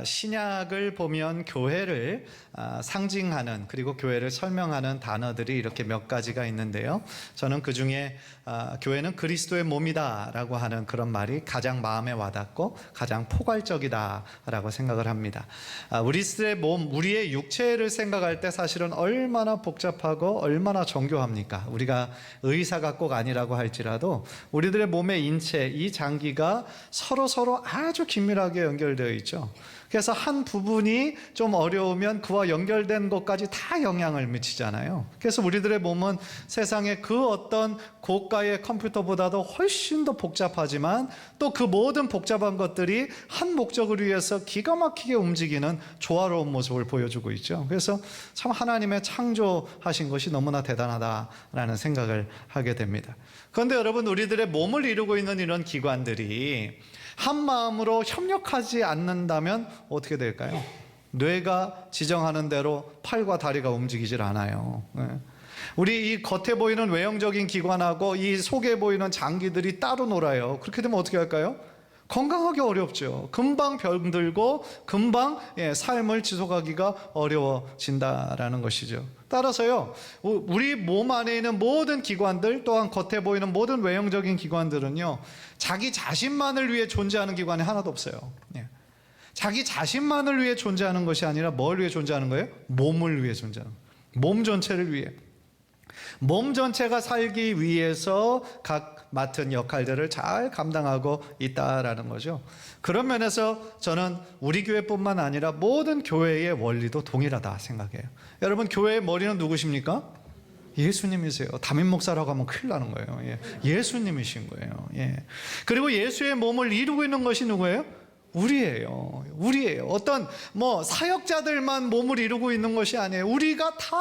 신약을 보면 교회를 상징하는, 그리고 교회를 설명하는 단어들이 이렇게 몇 가지가 있는데요. 저는 그 중에 교회는 그리스도의 몸이다 라고 하는 그런 말이 가장 마음에 와닿고 가장 포괄적이다 라고 생각을 합니다. 우리의 몸, 우리의 육체를 생각할 때 사실은 얼마나 복잡하고 얼마나 정교합니까? 우리가 의사가 꼭 아니라고 할지라도 우리들의 몸의 인체, 이 장기가 서로 아주 긴밀하게 연결되어 있죠. 그래서 한 부분이 좀 어려우면 그와 연결된 것까지 다 영향을 미치잖아요. 그래서 우리들의 몸은 세상의 그 어떤 고가의 컴퓨터보다도 훨씬 더 복잡하지만 또 그 모든 복잡한 것들이 한 목적을 위해서 기가 막히게 움직이는 조화로운 모습을 보여주고 있죠. 그래서 참 하나님의 창조하신 것이 너무나 대단하다라는 생각을 하게 됩니다. 그런데 여러분, 우리들의 몸을 이루고 있는 이런 기관들이 한 마음으로 협력하지 않는다면 어떻게 될까요? 뇌가 지정하는 대로 팔과 다리가 움직이질 않아요. 우리 이 겉에 보이는 외형적인 기관하고 이 속에 보이는 장기들이 따로 놀아요. 그렇게 되면 어떻게 할까요? 건강하기 어렵죠. 금방 병들고 금방 삶을 지속하기가 어려워진다라는 것이죠. 따라서요, 우리 몸 안에 있는 모든 기관들, 또한 겉에 보이는 모든 외형적인 기관들은요, 자기 자신만을 위해 존재하는 기관이 하나도 없어요. 자기 자신만을 위해 존재하는 것이 아니라 뭘 위해 존재하는 거예요? 몸을 위해 존재하는 거예요. 몸 전체를 위해. 몸 전체가 살기 위해서 각 맡은 역할들을 잘 감당하고 있다라는 거죠. 그런 면에서 저는 우리 교회뿐만 아니라 모든 교회의 원리도 동일하다 생각해요. 여러분, 교회의 머리는 누구십니까? 예수님이세요. 담임 목사라고 하면 큰일 나는 거예요. 예수님이신 거예요. 그리고 예수의 몸을 이루고 있는 것이 누구예요? 우리예요. 어떤 사역자들만 몸을 이루고 있는 것이 아니에요. 우리가 다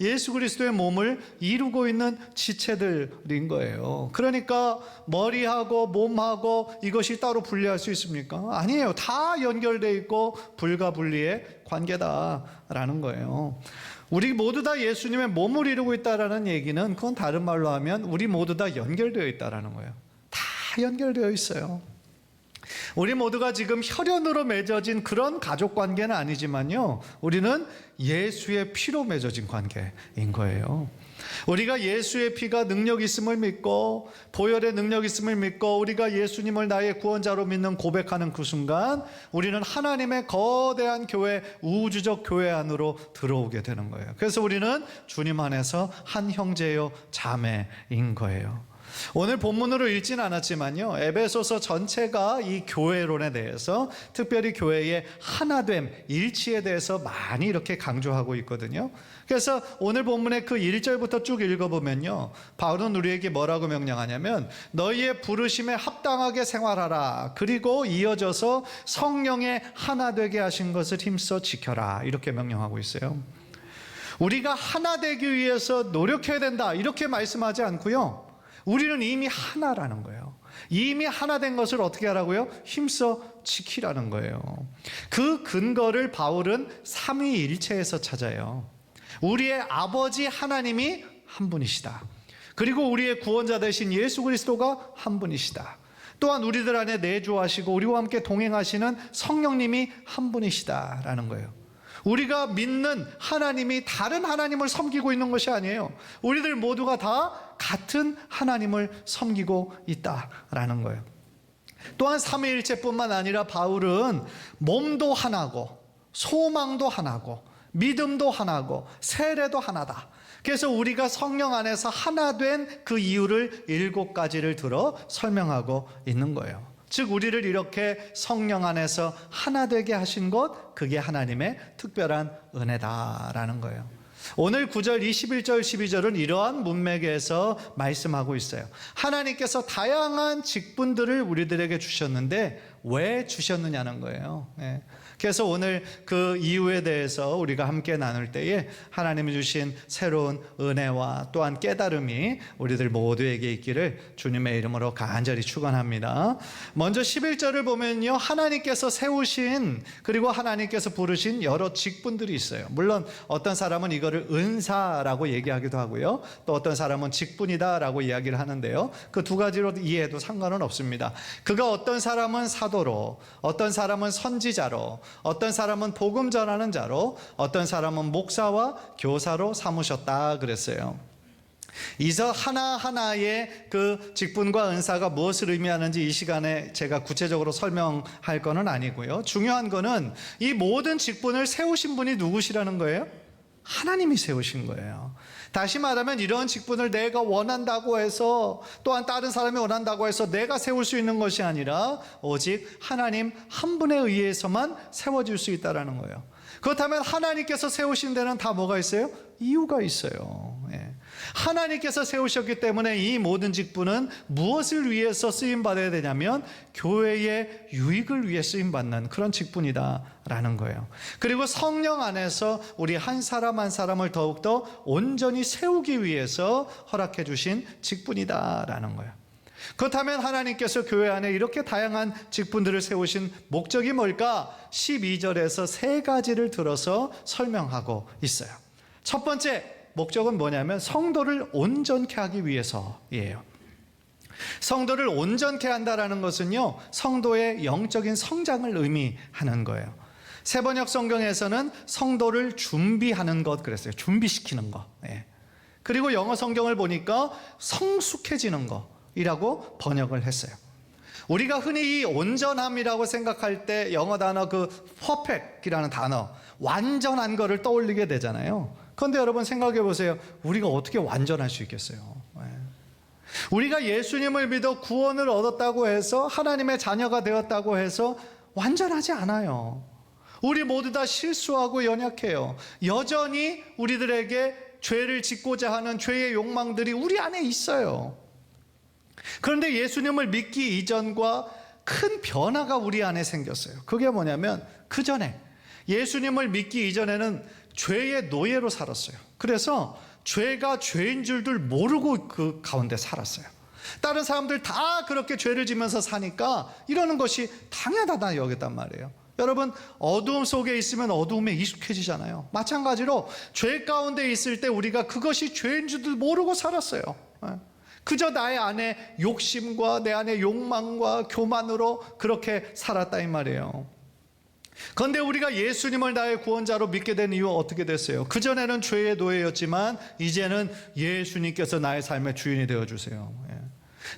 예수 그리스도의 몸을 이루고 있는 지체들인 거예요. 그러니까 머리하고 몸하고 이것이 따로 분리할 수 있습니까? 아니에요. 다 연결되어 있고 불가분리의 관계다라는 거예요. 우리 모두 다 예수님의 몸을 이루고 있다라는 얘기는, 그건 다른 말로 하면 우리 모두 다 연결되어 있다라는 거예요. 다 연결되어 있어요. 우리 모두가 지금 혈연으로 맺어진 그런 가족 관계는 아니지만요, 우리는 예수의 피로 맺어진 관계인 거예요. 우리가 예수의 피가 능력 있음을 믿고, 보혈의 능력 있음을 믿고, 우리가 예수님을 나의 구원자로 믿는 고백하는 그 순간 우리는 하나님의 거대한 교회, 우주적 교회 안으로 들어오게 되는 거예요. 그래서 우리는 주님 안에서 한 형제요 자매인 거예요. 오늘 본문으로 읽진 않았지만요, 에베소서 전체가 이 교회론에 대해서, 특별히 교회의 하나됨, 일치에 대해서 많이 이렇게 강조하고 있거든요. 그래서 오늘 본문의 그 1절부터 쭉 읽어보면요, 바울은 우리에게 뭐라고 명령하냐면 너희의 부르심에 합당하게 생활하라, 그리고 이어져서 성령의 하나 되게 하신 것을 힘써 지켜라, 이렇게 명령하고 있어요. 우리가 하나 되기 위해서 노력해야 된다, 이렇게 말씀하지 않고요, 우리는 이미 하나라는 거예요. 이미 하나 된 것을 어떻게 하라고요? 힘써 지키라는 거예요. 그 근거를 바울은 삼위일체에서 찾아요. 우리의 아버지 하나님이 한 분이시다. 그리고 우리의 구원자 되신 예수 그리스도가 한 분이시다. 또한 우리들 안에 내주하시고 우리와 함께 동행하시는 성령님이 한 분이시다라는 거예요. 우리가 믿는 하나님이 다른 하나님을 섬기고 있는 것이 아니에요. 우리들 모두가 다 같은 하나님을 섬기고 있다라는 거예요. 또한 삼위일체뿐만 아니라 바울은 몸도 하나고 소망도 하나고 믿음도 하나고 세례도 하나다. 그래서 우리가 성령 안에서 하나 된 그 이유를 7가지를 들어 설명하고 있는 거예요. 즉 우리를 이렇게 성령 안에서 하나 되게 하신 것, 그게 하나님의 특별한 은혜다라는 거예요. 오늘 9절, 21절, 12절은 이러한 문맥에서 말씀하고 있어요. 하나님께서 다양한 직분들을 우리들에게 주셨는데 왜 주셨느냐는 거예요. 그래서 오늘 그 이유에 대해서 우리가 함께 나눌 때에 하나님이 주신 새로운 은혜와 또한 깨달음이 우리들 모두에게 있기를 주님의 이름으로 간절히 축원합니다. 먼저 11절을 보면요, 하나님께서 세우신, 그리고 하나님께서 부르신 여러 직분들이 있어요. 물론 어떤 사람은 이거를 은사라고 얘기하기도 하고요, 또 어떤 사람은 직분이다라고 이야기를 하는데요, 그 두 가지로 이해해도 상관은 없습니다. 그가 어떤 사람은 사도 사도로, 어떤 사람은 선지자로, 어떤 사람은 복음 전하는 자로, 어떤 사람은 목사와 교사로 삼으셨다 그랬어요. 이서 하나하나의 그 직분과 은사가 무엇을 의미하는지 이 시간에 제가 구체적으로 설명할 거는 아니고요. 중요한 거는 이 모든 직분을 세우신 분이 누구시라는 거예요? 하나님이 세우신 거예요. 다시 말하면 이런 직분을 내가 원한다고 해서, 또한 다른 사람이 원한다고 해서 내가 세울 수 있는 것이 아니라 오직 하나님 한 분에 의해서만 세워질 수 있다는 거예요. 그렇다면 하나님께서 세우신 데는 다 뭐가 있어요? 이유가 있어요. 하나님께서 세우셨기 때문에 이 모든 직분은 무엇을 위해서 쓰임받아야 되냐면 교회의 유익을 위해 쓰임받는 그런 직분이다라는 거예요. 그리고 성령 안에서 우리 한 사람 한 사람을 더욱더 온전히 세우기 위해서 허락해 주신 직분이다라는 거예요. 그렇다면 하나님께서 교회 안에 이렇게 다양한 직분들을 세우신 목적이 뭘까? 12절에서 세 가지를 들어서 설명하고 있어요. 첫 번째 목적은 뭐냐면 성도를 온전케 하기 위해서예요. 성도를 온전케 한다라는 것은요, 성도의 영적인 성장을 의미하는 거예요. 세번역 성경에서는 성도를 준비하는 것 그랬어요. 준비시키는 거. 그리고 영어 성경을 보니까 성숙해지는 거이라고 번역을 했어요. 우리가 흔히 이 온전함이라고 생각할 때 영어 단어 그 perfect이라는 단어, 완전한 거를 떠올리게 되잖아요. 그런데 여러분 생각해 보세요. 우리가 어떻게 완전할 수 있겠어요? 우리가 예수님을 믿어 구원을 얻었다고 해서, 하나님의 자녀가 되었다고 해서 완전하지 않아요. 우리 모두 다 실수하고 연약해요. 여전히 우리들에게 죄를 짓고자 하는 죄의 욕망들이 우리 안에 있어요. 그런데 예수님을 믿기 이전과 큰 변화가 우리 안에 생겼어요. 그게 뭐냐면, 그 전에 예수님을 믿기 이전에는 죄의 노예로 살았어요. 그래서 죄가 죄인 줄들 모르고 그 가운데 살았어요. 다른 사람들 다 그렇게 죄를 지면서 사니까 이러는 것이 당연하다 여겼단 말이에요. 여러분, 어두움 속에 있으면 어두움에 익숙해지잖아요. 마찬가지로 죄 가운데 있을 때 우리가 그것이 죄인 줄도 모르고 살았어요. 그저 나의 안에 욕심과 내 안에 욕망과 교만으로 그렇게 살았다 이 말이에요. 그런데 우리가 예수님을 나의 구원자로 믿게 된 이유 어떻게 됐어요? 그전에는 죄의 노예였지만 이제는 예수님께서 나의 삶의 주인이 되어주세요.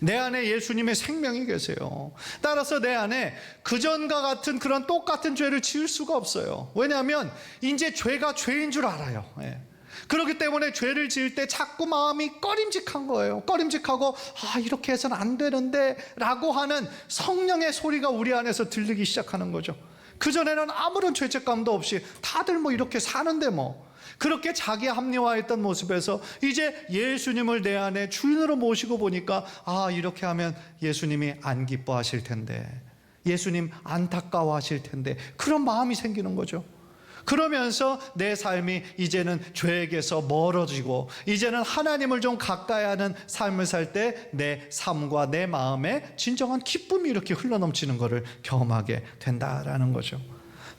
내 안에 예수님의 생명이 계세요. 따라서 내 안에 그전과 같은 그런 똑같은 죄를 지을 수가 없어요. 왜냐하면 이제 죄가 죄인 줄 알아요. 그렇기 때문에 죄를 지을 때 자꾸 마음이 꺼림직한 거예요. 꺼림직하고 이렇게 해서는 안 되는데 라고 하는 성령의 소리가 우리 안에서 들리기 시작하는 거죠. 그전에는 아무런 죄책감도 없이 다들 이렇게 사는데 그렇게 자기 합리화했던 모습에서 이제 예수님을 내 안에 주인으로 모시고 보니까 이렇게 하면 예수님이 안 기뻐하실 텐데, 예수님 안타까워하실 텐데, 그런 마음이 생기는 거죠. 그러면서 내 삶이 이제는 죄에게서 멀어지고 이제는 하나님을 좀 가까이 하는 삶을 살 때 내 삶과 내 마음에 진정한 기쁨이 이렇게 흘러넘치는 것을 경험하게 된다라는 거죠.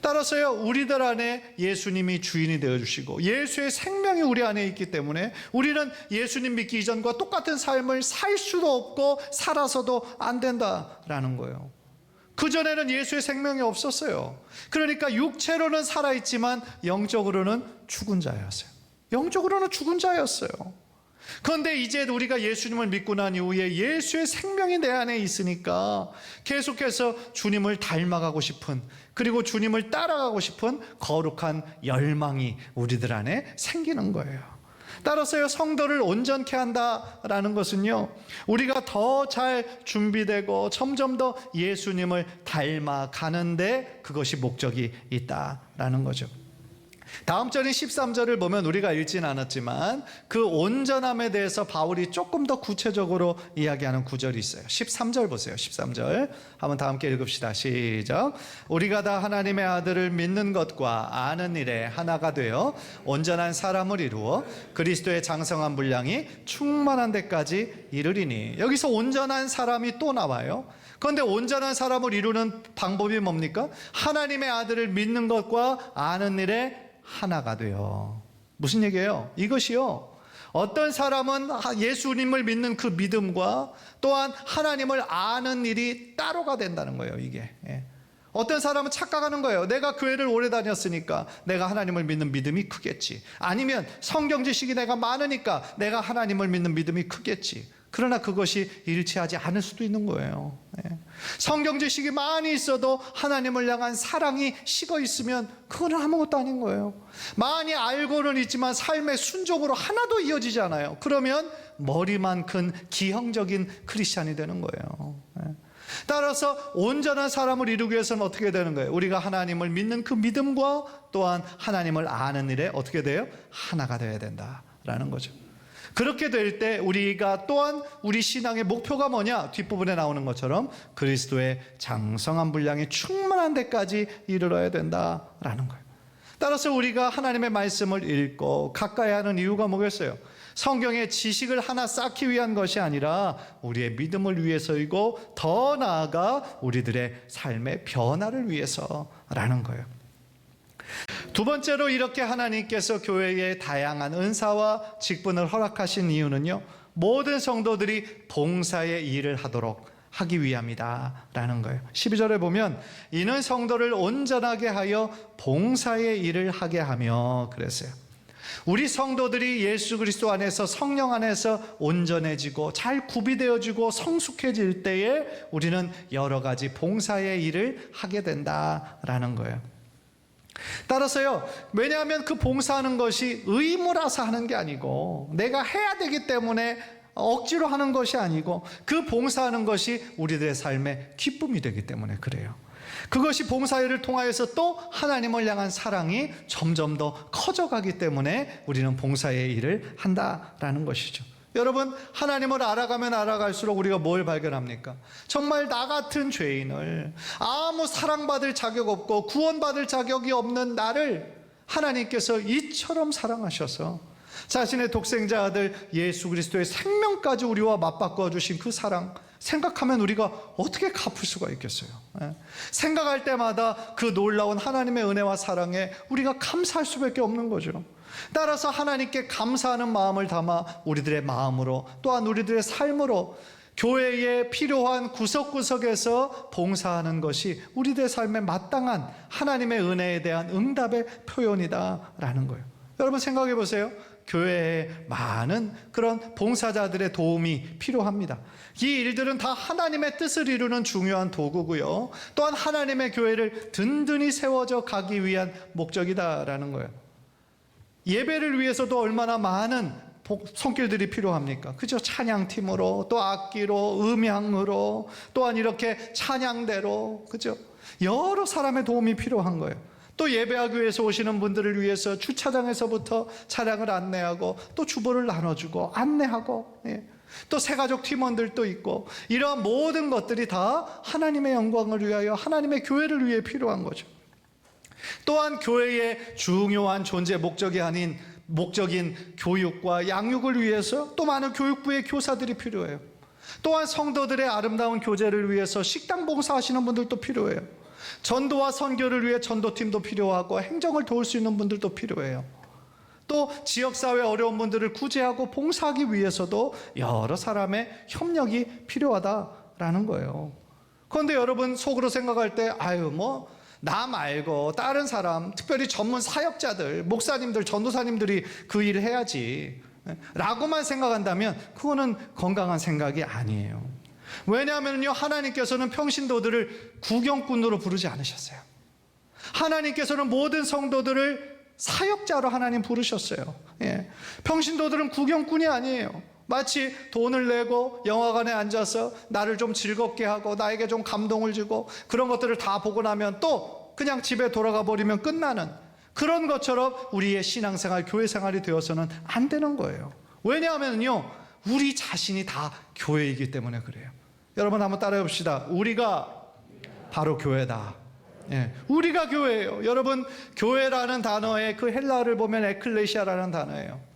따라서요, 우리들 안에 예수님이 주인이 되어주시고 예수의 생명이 우리 안에 있기 때문에 우리는 예수님 믿기 이전과 똑같은 삶을 살 수도 없고 살아서도 안 된다라는 거예요. 그전에는 예수의 생명이 없었어요. 그러니까 육체로는 살아있지만 영적으로는 죽은 자였어요. 영적으로는 죽은 자였어요. 그런데 이제 우리가 예수님을 믿고 난 이후에 예수의 생명이 내 안에 있으니까 계속해서 주님을 닮아가고 싶은, 그리고 주님을 따라가고 싶은 거룩한 열망이 우리들 안에 생기는 거예요. 따라서요, 성도를 온전케 한다라는 것은요, 우리가 더 잘 준비되고 점점 더 예수님을 닮아가는데 그것이 목적이 있다라는 거죠. 다음 절인 13절을 보면 우리가 읽진 않았지만 그 온전함에 대해서 바울이 조금 더 구체적으로 이야기하는 구절이 있어요. 13절 보세요. 13절 한번 다 함께 읽읍시다. 시작. 우리가 다 하나님의 아들을 믿는 것과 아는 일에 하나가 되어 온전한 사람을 이루어 그리스도의 장성한 분량이 충만한 데까지 이르리니. 여기서 온전한 사람이 또 나와요. 그런데 온전한 사람을 이루는 방법이 뭡니까? 하나님의 아들을 믿는 것과 아는 일에 하나가 돼요. 무슨 얘기예요? 이것이요, 어떤 사람은 예수님을 믿는 그 믿음과 또한 하나님을 아는 일이 따로가 된다는 거예요, 이게. 어떤 사람은 착각하는 거예요. 내가 교회를 오래 다녔으니까 내가 하나님을 믿는 믿음이 크겠지. 아니면 성경 지식이 내가 많으니까 내가 하나님을 믿는 믿음이 크겠지. 그러나 그것이 일치하지 않을 수도 있는 거예요. 성경 지식이 많이 있어도 하나님을 향한 사랑이 식어 있으면 그거는 아무것도 아닌 거예요. 많이 알고는 있지만 삶의 순종으로 하나도 이어지지 않아요. 그러면 머리만 큰 기형적인 크리스찬이 되는 거예요. 따라서 온전한 사람을 이루기 위해서는 어떻게 되는 거예요? 우리가 하나님을 믿는 그 믿음과 또한 하나님을 아는 일에 어떻게 돼요? 하나가 되어야 된다라는 거죠. 그렇게 될 때 우리가 또한 우리 신앙의 목표가 뭐냐? 뒷부분에 나오는 것처럼 그리스도의 장성한 분량이 충만한 데까지 이르러야 된다라는 거예요. 따라서 우리가 하나님의 말씀을 읽고 가까이 하는 이유가 뭐겠어요? 성경의 지식을 하나 쌓기 위한 것이 아니라 우리의 믿음을 위해서이고 더 나아가 우리들의 삶의 변화를 위해서라는 거예요. 두 번째로 이렇게 하나님께서 교회에 다양한 은사와 직분을 허락하신 이유는요, 모든 성도들이 봉사의 일을 하기 위함이다 라는 거예요. 12절에 보면 이는 성도를 온전하게 하여 봉사의 일을 하게 하며 그랬어요. 우리 성도들이 예수 그리스도 안에서 성령 안에서 온전해지고 잘 구비되어지고 성숙해질 때에 우리는 여러 가지 봉사의 일을 하게 된다라는 거예요. 따라서요, 왜냐하면 그 봉사하는 것이 의무라서 하는 게 아니고 내가 해야 되기 때문에 억지로 하는 것이 아니고 그 봉사하는 것이 우리들의 삶의 기쁨이 되기 때문에 그래요. 그것이 봉사일을 통하여서 또 하나님을 향한 사랑이 점점 더 커져가기 때문에 우리는 봉사의 일을 한다라는 것이죠. 여러분, 하나님을 알아가면 알아갈수록 우리가 뭘 발견합니까? 정말 나 같은 죄인을, 아무 사랑받을 자격 없고 구원받을 자격이 없는 나를 하나님께서 이처럼 사랑하셔서 자신의 독생자 아들 예수 그리스도의 생명까지 우리와 맞바꿔 주신 그 사랑, 생각하면 우리가 어떻게 갚을 수가 있겠어요? 생각할 때마다 그 놀라운 하나님의 은혜와 사랑에 우리가 감사할 수밖에 없는 거죠. 따라서 하나님께 감사하는 마음을 담아 우리들의 마음으로 또한 우리들의 삶으로 교회에 필요한 구석구석에서 봉사하는 것이 우리들의 삶에 마땅한 하나님의 은혜에 대한 응답의 표현이다라는 거예요. 여러분 생각해 보세요. 교회에 많은 그런 봉사자들의 도움이 필요합니다. 이 일들은 다 하나님의 뜻을 이루는 중요한 도구고요, 또한 하나님의 교회를 든든히 세워져 가기 위한 목적이다라는 거예요. 예배를 위해서도 얼마나 많은 손길들이 필요합니까? 그죠? 찬양팀으로, 또 악기로, 음향으로, 또한 이렇게 찬양대로, 그죠? 여러 사람의 도움이 필요한 거예요. 또 예배하기 위해서 오시는 분들을 위해서 주차장에서부터 차량을 안내하고 또 주보를 나눠주고 안내하고, 또 새가족 팀원들도 있고, 이러한 모든 것들이 다 하나님의 영광을 위하여 하나님의 교회를 위해 필요한 거죠. 또한 교회의 중요한 존재 목적인 교육과 양육을 위해서 또 많은 교육부의 교사들이 필요해요. 또한 성도들의 아름다운 교제를 위해서 식당 봉사하시는 분들도 필요해요. 전도와 선교를 위해 전도팀도 필요하고 행정을 도울 수 있는 분들도 필요해요. 또 지역사회 어려운 분들을 구제하고 봉사하기 위해서도 여러 사람의 협력이 필요하다라는 거예요. 그런데 여러분 속으로 생각할 때 나 말고 다른 사람, 특별히 전문 사역자들, 목사님들, 전도사님들이 그 일을 해야지 라고만 생각한다면 그거는 건강한 생각이 아니에요. 왜냐하면요, 하나님께서는 평신도들을 구경꾼으로 부르지 않으셨어요. 하나님께서는 모든 성도들을 사역자로 하나님 부르셨어요. 평신도들은 구경꾼이 아니에요. 마치 돈을 내고 영화관에 앉아서 나를 좀 즐겁게 하고 나에게 좀 감동을 주고 그런 것들을 다 보고 나면 또 그냥 집에 돌아가 버리면 끝나는 그런 것처럼 우리의 신앙생활, 교회생활이 되어서는 안 되는 거예요. 왜냐하면요, 우리 자신이 다 교회이기 때문에 그래요. 여러분 한번 따라해 봅시다. 우리가 바로 교회다. 우리가 교회예요. 여러분, 교회라는 단어의 그 헬라어를 보면 에클레시아라는 단어예요.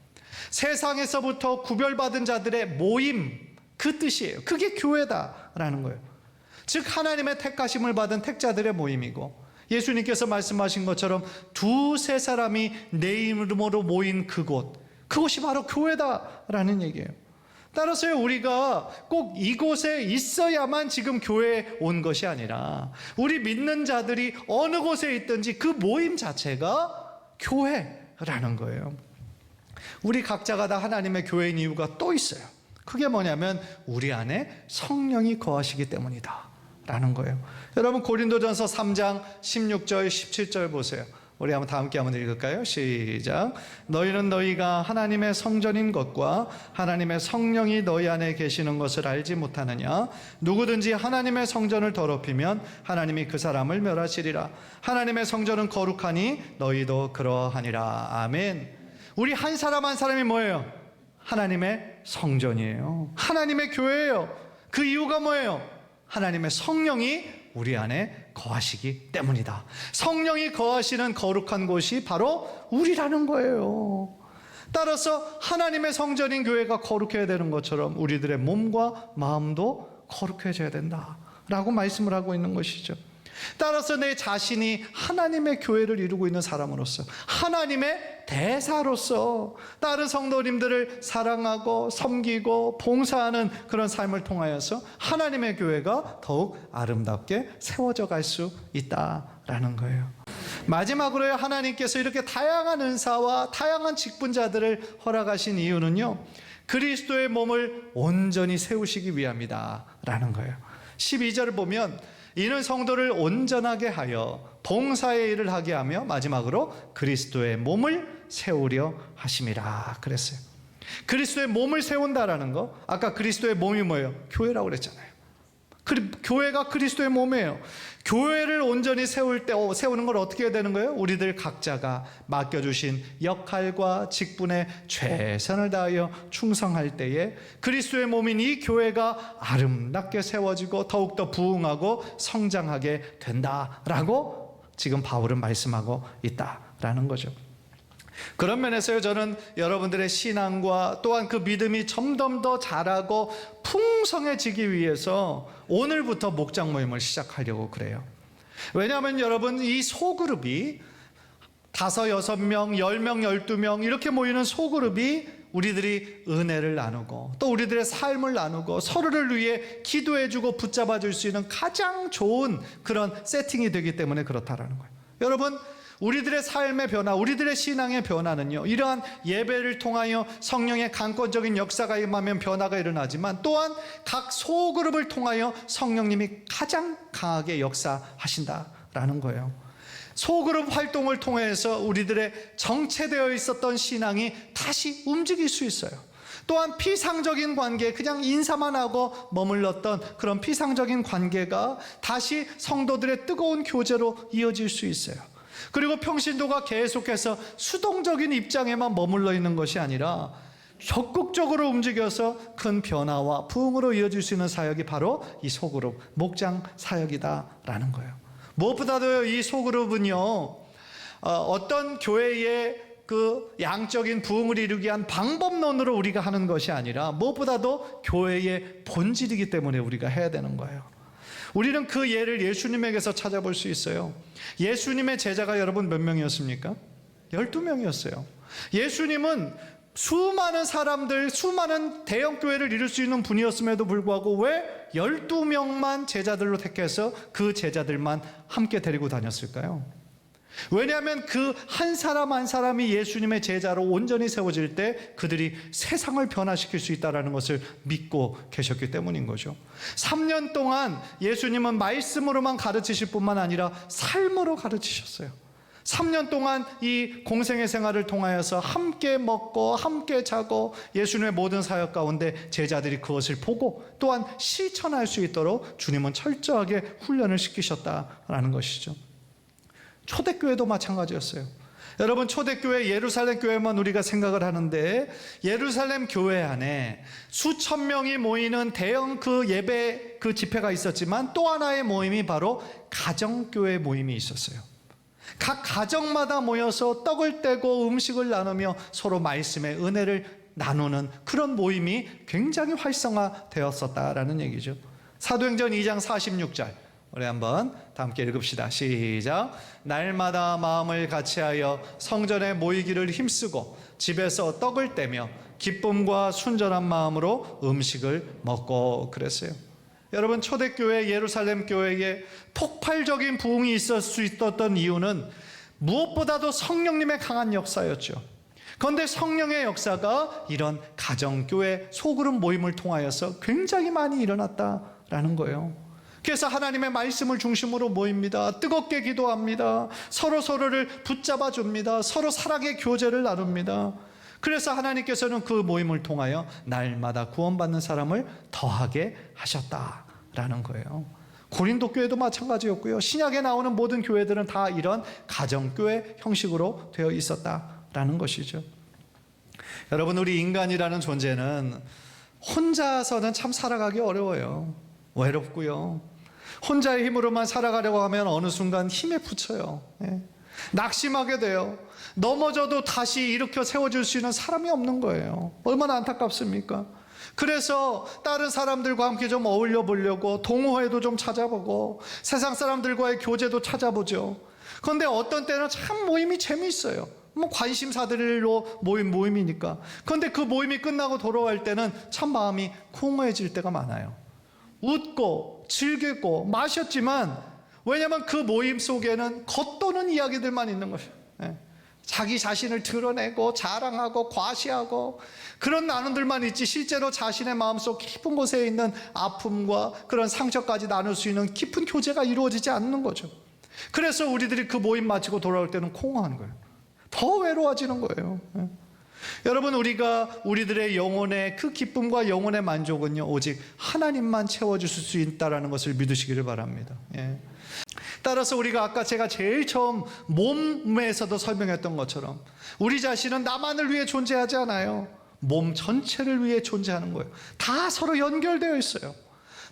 세상에서부터 구별받은 자들의 모임, 그 뜻이에요. 그게 교회다라는 거예요. 즉 하나님의 택하심을 받은 택자들의 모임이고, 예수님께서 말씀하신 것처럼 두세 사람이 내 이름으로 모인 그곳, 그것이 바로 교회다라는 얘기예요. 따라서 우리가 꼭 이곳에 있어야만 지금 교회에 온 것이 아니라 우리 믿는 자들이 어느 곳에 있든지 그 모임 자체가 교회라는 거예요. 우리 각자가 다 하나님의 교회인 이유가 또 있어요. 그게 뭐냐면 우리 안에 성령이 거하시기 때문이다 라는 거예요. 여러분 고린도전서 3장 16절 17절 보세요. 우리 한번 다 함께 한번 읽을까요? 시작. 너희는 너희가 하나님의 성전인 것과 하나님의 성령이 너희 안에 계시는 것을 알지 못하느냐? 누구든지 하나님의 성전을 더럽히면 하나님이 그 사람을 멸하시리라. 하나님의 성전은 거룩하니 너희도 그러하니라. 아멘. 우리 한 사람 한 사람이 뭐예요? 하나님의 성전이에요. 하나님의 교회예요. 그 이유가 뭐예요? 하나님의 성령이 우리 안에 거하시기 때문이다. 성령이 거하시는 거룩한 곳이 바로 우리라는 거예요. 따라서 하나님의 성전인 교회가 거룩해야 되는 것처럼 우리들의 몸과 마음도 거룩해져야 된다라고 말씀을 하고 있는 것이죠. 따라서 내 자신이 하나님의 교회를 이루고 있는 사람으로서, 하나님의 대사로서 다른 성도님들을 사랑하고 섬기고 봉사하는 그런 삶을 통하여서 하나님의 교회가 더욱 아름답게 세워져 갈 수 있다라는 거예요. 마지막으로요, 하나님께서 이렇게 다양한 은사와 다양한 직분자들을 허락하신 이유는요, 그리스도의 몸을 온전히 세우시기 위함이다 라는 거예요. 12절을 보면 이는 성도를 온전하게 하여 봉사의 일을 하게 하며 마지막으로 그리스도의 몸을 세우려 하심이라 그랬어요. 그리스도의 몸을 세운다라는 거, 아까 그리스도의 몸이 뭐예요? 교회라고 그랬잖아요. 교회가 그리스도의 몸이에요. 교회를 온전히 세우는 걸 어떻게 해야 되는 거예요? 우리들 각자가 맡겨주신 역할과 직분에 최선을 다하여 충성할 때에 그리스도의 몸인 이 교회가 아름답게 세워지고 더욱더 부흥하고 성장하게 된다라고 지금 바울은 말씀하고 있다라는 거죠. 그런 면에서요, 저는 여러분들의 신앙과 또한 그 믿음이 점점 더 자라고 풍성해지기 위해서 오늘부터 목장 모임을 시작하려고 그래요. 왜냐하면 여러분, 이 소그룹이 5, 6명, 10명, 12명 이렇게 모이는 소그룹이 우리들이 은혜를 나누고 또 우리들의 삶을 나누고 서로를 위해 기도해주고 붙잡아줄 수 있는 가장 좋은 그런 세팅이 되기 때문에 그렇다라는 거예요. 여러분, 우리들의 삶의 변화, 우리들의 신앙의 변화는요, 이러한 예배를 통하여 성령의 강권적인 역사가 임하면 변화가 일어나지만 또한 각 소그룹을 통하여 성령님이 가장 강하게 역사하신다라는 거예요. 소그룹 활동을 통해서 우리들의 정체되어 있었던 신앙이 다시 움직일 수 있어요. 또한 피상적인 관계, 그냥 인사만 하고 머물렀던 그런 피상적인 관계가 다시 성도들의 뜨거운 교제로 이어질 수 있어요. 그리고 평신도가 계속해서 수동적인 입장에만 머물러 있는 것이 아니라 적극적으로 움직여서 큰 변화와 부흥으로 이어질 수 있는 사역이 바로 이 소그룹, 목장 사역이다라는 거예요. 무엇보다도 이 소그룹은요, 어떤 교회의 그 양적인 부흥을 이루기 위한 방법론으로 우리가 하는 것이 아니라 무엇보다도 교회의 본질이기 때문에 우리가 해야 되는 거예요. 우리는 그 예를 예수님에게서 찾아볼 수 있어요. 예수님의 제자가 여러분 몇 명이었습니까? 12명이었어요. 예수님은 수많은 사람들, 수많은 대형교회를 이룰 수 있는 분이었음에도 불구하고 왜 12명만 제자들로 택해서 그 제자들만 함께 데리고 다녔을까요? 왜냐하면 그 한 사람 한 사람이 예수님의 제자로 온전히 세워질 때 그들이 세상을 변화시킬 수 있다는 것을 믿고 계셨기 때문인 거죠. 3년 동안 예수님은 말씀으로만 가르치실 뿐만 아니라 삶으로 가르치셨어요. 3년 동안 이 공생의 생활을 통하여서 함께 먹고 함께 자고 예수님의 모든 사역 가운데 제자들이 그것을 보고 또한 실천할 수 있도록 주님은 철저하게 훈련을 시키셨다라는 것이죠. 초대교회도 마찬가지였어요. 여러분, 초대교회 예루살렘 교회만 우리가 생각을 하는데 예루살렘 교회 안에 수천 명이 모이는 대형 그 예배 그 집회가 있었지만 또 하나의 모임이 바로 가정교회 모임이 있었어요. 각 가정마다 모여서 떡을 떼고 음식을 나누며 서로 말씀의 은혜를 나누는 그런 모임이 굉장히 활성화되었었다라는 얘기죠. 사도행전 2장 46절 우리 한번 다 함께 읽읍시다. 시작. 날마다 마음을 같이하여 성전에 모이기를 힘쓰고 집에서 떡을 떼며 기쁨과 순전한 마음으로 음식을 먹고 그랬어요. 여러분, 초대교회 예루살렘 교회에 폭발적인 부흥이 있을 수 있었던 이유는 무엇보다도 성령님의 강한 역사였죠. 그런데 성령의 역사가 이런 가정교회 소그룹 모임을 통하여서 굉장히 많이 일어났다라는 거예요. 그래서 하나님의 말씀을 중심으로 모입니다. 뜨겁게 기도합니다. 서로를 붙잡아 줍니다. 서로 사랑의 교제를 나눕니다. 그래서 하나님께서는 그 모임을 통하여 날마다 구원받는 사람을 더하게 하셨다라는 거예요. 고린도 교회도 마찬가지였고요. 신약에 나오는 모든 교회들은 다 이런 가정교회 형식으로 되어 있었다라는 것이죠. 여러분, 우리 인간이라는 존재는 혼자서는 참 살아가기 어려워요. 외롭고요. 혼자의 힘으로만 살아가려고 하면 어느 순간 힘에 부쳐요. 낙심하게 돼요. 넘어져도 다시 일으켜 세워줄 수 있는 사람이 없는 거예요. 얼마나 안타깝습니까? 그래서 다른 사람들과 함께 좀 어울려 보려고 동호회도 좀 찾아보고 세상 사람들과의 교제도 찾아보죠. 그런데 어떤 때는 참 모임이 재미있어요. 뭐 관심사들로 모인 모임이니까. 그런데 그 모임이 끝나고 돌아올 때는 참 마음이 공허해질 때가 많아요. 웃고 즐기고 마셨지만, 왜냐하면 그 모임 속에는 겉도는 이야기들만 있는 것이에요. 자기 자신을 드러내고 자랑하고 과시하고 그런 나눔들만 있지, 실제로 자신의 마음속 깊은 곳에 있는 아픔과 그런 상처까지 나눌 수 있는 깊은 교제가 이루어지지 않는 거죠. 그래서 우리들이 그 모임 마치고 돌아올 때는 공허한 거예요. 더 외로워지는 거예요. 여러분, 우리들의 영혼의 그 기쁨과 영혼의 만족은요, 오직 하나님만 채워주실 수 있다는 것을 믿으시기를 바랍니다. 따라서 우리가 아까 제가 제일 처음 몸에서도 설명했던 것처럼 우리 자신은 나만을 위해 존재하지 않아요. 몸 전체를 위해 존재하는 거예요. 다 서로 연결되어 있어요.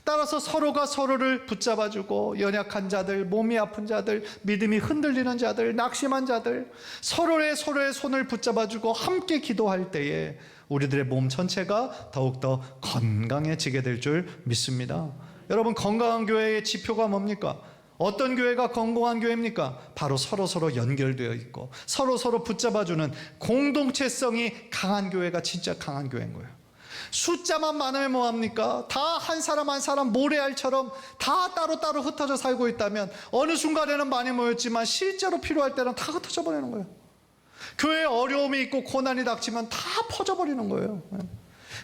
따라서 서로가 서로를 붙잡아주고, 연약한 자들, 몸이 아픈 자들, 믿음이 흔들리는 자들, 낙심한 자들, 서로의 손을 붙잡아주고 함께 기도할 때에 우리들의 몸 전체가 더욱더 건강해지게 될 줄 믿습니다. 여러분, 건강한 교회의 지표가 뭡니까? 어떤 교회가 건강한 교회입니까? 바로 서로 연결되어 있고 서로 붙잡아주는 공동체성이 강한 교회가 진짜 강한 교회인 거예요. 숫자만 많으면 뭐합니까? 다 한 사람 모래알처럼 다 따로따로 흩어져 살고 있다면 어느 순간에는 많이 모였지만 실제로 필요할 때는 다 흩어져 버리는 거예요. 교회에 어려움이 있고 고난이 닥치면 다 퍼져버리는 거예요.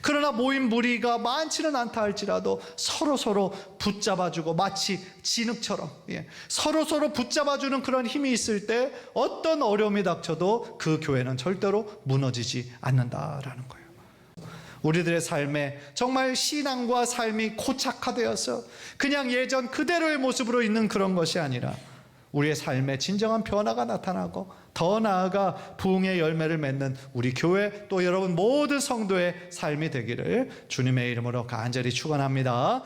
그러나 모인 무리가 많지는 않다 할지라도 서로 붙잡아주고, 마치 진흙처럼 서로 붙잡아주는 그런 힘이 있을 때 어떤 어려움이 닥쳐도 그 교회는 절대로 무너지지 않는다라는 거예요. 우리들의 삶에 정말 신앙과 삶이 고착화되어서 그냥 예전 그대로의 모습으로 있는 그런 것이 아니라 우리의 삶에 진정한 변화가 나타나고, 더 나아가 부흥의 열매를 맺는 우리 교회, 또 여러분 모든 성도의 삶이 되기를 주님의 이름으로 간절히 축원합니다.